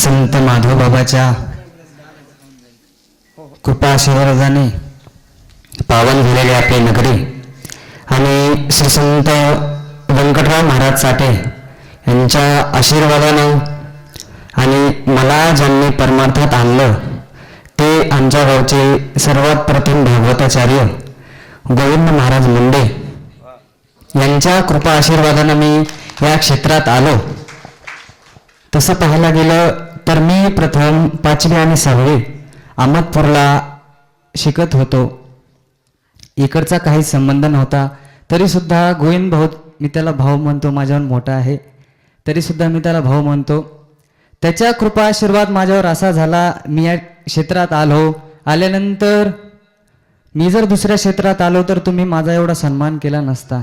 संत माधव बाबाच्या कृपा आशीर्वादाने पावन झालेली आपली नगरी आणि श्री संत व्यंकटराव महाराज साठे यांच्या आशीर्वादानं आणि मला ज्यांनी परमार्थात आणलं ते आमच्या गावचे सर्वात प्रथम भागवताचार्य गोविंद महाराज मुंडे यांच्या कृपा आशीर्वादानं मी या क्षेत्रात आलो. तसं पाहायला गेलं तर मी प्रथम 5वी आणि 6वी अहमदपूरला शिकत होतो. इकडचा काही संबंध नव्हता. तरीसुद्धा गोविंद भाऊ, मी त्याला भाऊ म्हणतो, माझ्यावर मोठा आहे तरीसुद्धा मी त्याला भाऊ म्हणतो. त्याच्या कृपा आशीर्वाद माझ्यावर असा झाला, मी या क्षेत्रात आल्यानंतर मी जर दुसऱ्या क्षेत्रात आलो तर तुम्ही माझा एवढा सन्मान केला नसता.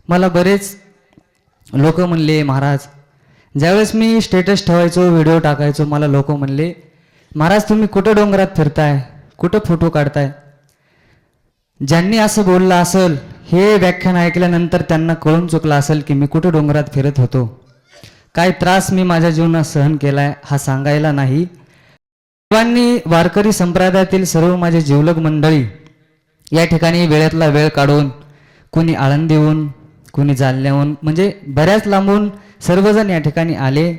मला बरेच लोक म्हणले, महाराज, ज्यावेळेस मी स्टेटस ठेवायचो, व्हिडिओ टाकायचो, मला लोक म्हणले, महाराज तुम्ही कुठं डोंगरात फिरताय, कुठं फोटो काढताय. ज्यांनी असं बोललं असेल, हे व्याख्यान ऐकल्यानंतर त्यांना कळून चुकलं असेल की मी कुठं डोंगरात फिरत होतो. काय त्रास मी माझ्या जीवनात सहन केलाय हा सांगायला नाही. सर्वांनी, वारकरी संप्रदायातील सर्व माझे जीवलग मंडळी या ठिकाणी वेळेतला वेळ काढून, कोणी आळंदीहून, कोणी जालन्याहून, म्हणजे बऱ्याच लांबून सर्वजण या ठिकाणी आले.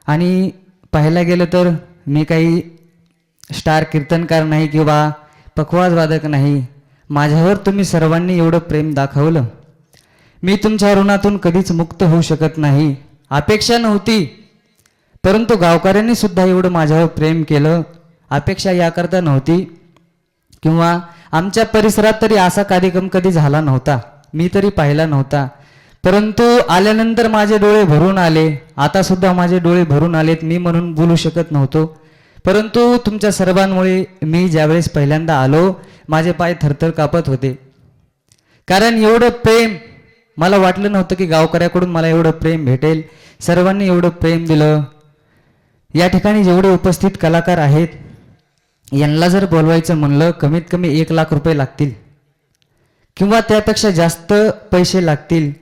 आणि पाहायला गेलं तर मी काही स्टार कीर्तनकार नाही किंवा पखवाज वादक नाही. माझ्यावर तुम्ही सर्वांनी एवढं प्रेम दाखवलं, मी तुमच्या ऋणातून कधीच मुक्त होऊ शकत नाही. अपेक्षा नव्हती, परंतु गावकऱ्यांनी सुद्धा एवढं माझ्यावर प्रेम केलं. अपेक्षा याकरता नव्हती, किंवा आमच्या परिसरात तरी असा कार्यक्रम कधी झाला नव्हता, मी तरी पाहिला नव्हता. परंतु आल्यानंतर माझे डोळे भरून आले. आता सुद्धा माझे डोळे भरून आलेत. मी म्हणून बोलू शकत नव्हतो, परंतु तुमच्या सर्वांमुळे मी ज्यावेळेस पहिल्यांदा आलो माझे पाय थरथर कापत होते. कारण एवढं प्रेम मला वाटलं नव्हतं की गावकऱ्याकडून मला एवढं प्रेम भेटेल. सर्वांनी एवढं प्रेम दिलं. या ठिकाणी जेवढे उपस्थित कलाकार आहेत यांना जर बोलवायचं म्हणलं कमीत कमी 1 लाख रुपये लागतील किंवा त्यापेक्षा जास्त पैसे लागतील.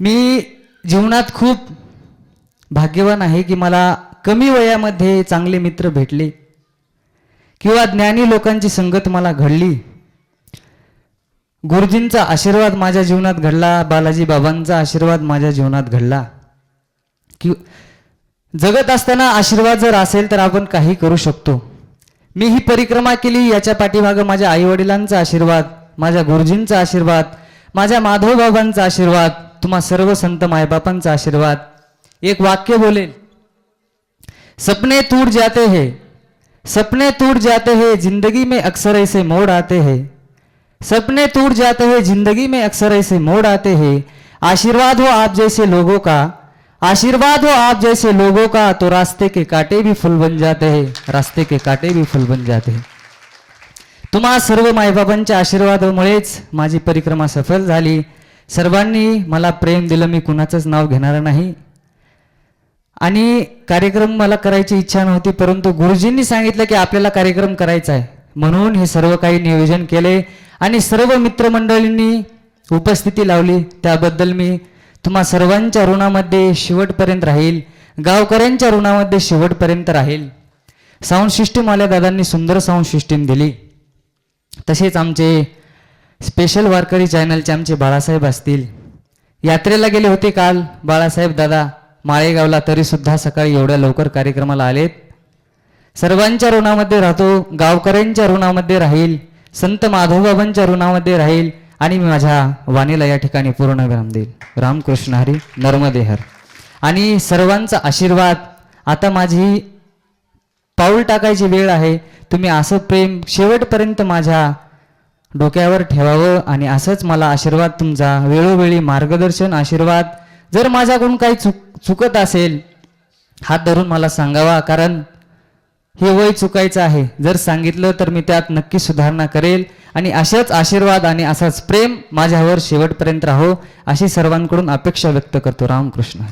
मी जीवनात खूप भाग्यवान आहे की मला कमी वयामध्ये चांगले मित्र भेटले किंवा ज्ञानी लोकांची संगत मला घडली. गुरुजींचा आशीर्वाद माझ्या जीवनात घडला, बालाजी बाबांचा आशीर्वाद माझ्या जीवनात घडला. की जगत असताना आशीर्वाद जर असेल तर आपण काही करू शकतो. मी ही परिक्रमा केली, याच्या पाठीमागं माझ्या आईवडिलांचा आशीर्वाद, माझ्या गुरुजींचा आशीर्वाद, माझ्या माधव बाबांचा आशीर्वाद, तुम्हा सर्व संत मायबापांचा आशीर्वाद. एक वाक्य बोलेल, सपने टूट जाते हैं, सपने टूट जाते हैं, जिंदगी में अक्सर ऐसे मोड़ आते हैं. सपने टूट जाते हैं, जिंदगी में अक्सर ऐसे मोड़ आते हैं. आशीर्वाद हो आप जैसे लोगों का, आशीर्वाद हो आप जैसे लोगों का, तो रास्ते के कांटे भी फूल बन जाते हैं, रास्ते के कांटे भी फूल बन जाते हैं. तुम्हा सर्व मायबाबांच्या आशीर्वादामुळेच माझी परिक्रमा सफल झाली. सर्वांनी मला प्रेम दिलं, मी कुणाचंच नाव घेणार नाही. आणि कार्यक्रम मला करायची इच्छा नव्हती, परंतु गुरुजींनी सांगितलं की आपल्याला कार्यक्रम करायचा आहे, म्हणून हे सर्व काही नियोजन केले आणि सर्व मित्रमंडळींनी उपस्थिती लावली. त्याबद्दल मी तुम्हा सर्वांच्या ऋणामध्ये शेवटपर्यंत राहील, गावकऱ्यांच्या ऋणामध्ये शेवटपर्यंत राहील. साऊंड सिस्टीम आल्या दादांनी सुंदर साऊंड सिस्टीम दिली. तसेच आमचे स्पेशल वारकरी चॅनलचे आमचे बाळासाहेब असतील, यात्रेला गेले होते काल बाळासाहेब दादा माळेगावला, तरीसुद्धा सकाळी एवढ्या लवकर कार्यक्रमाला आलेत. सर्वांच्या ऋणामध्ये राहतो, गावकऱ्यांच्या ऋणामध्ये राहील, संत माधवबाबांच्या ऋणामध्ये राहील आणि मी माझ्या वाणीला या ठिकाणी पूर्ण विराम देईल. रामकृष्ण हरी, नर्मदे हर. आणि सर्वांचा आशीर्वाद, आता माझी पाऊल टाकायची वेळ आहे. तुम्ही असं प्रेम शेवटपर्यंत माझ्या डोक्यावर ठेवावं आणि असंच मला आशीर्वाद तुमचा, वेळोवेळी मार्गदर्शन, आशीर्वाद. जर माझ्याकडून काही चुकत असेल हात धरून मला सांगावा, कारण हे वय चुकायचं आहे. जर सांगितलं तर मी त्यात नक्की सुधारणा करेल. आणि अशाच आशीर्वाद आणि असाच प्रेम माझ्यावर शेवटपर्यंत राहो अशी सर्वांकडून अपेक्षा व्यक्त करतो. रामकृष्ण.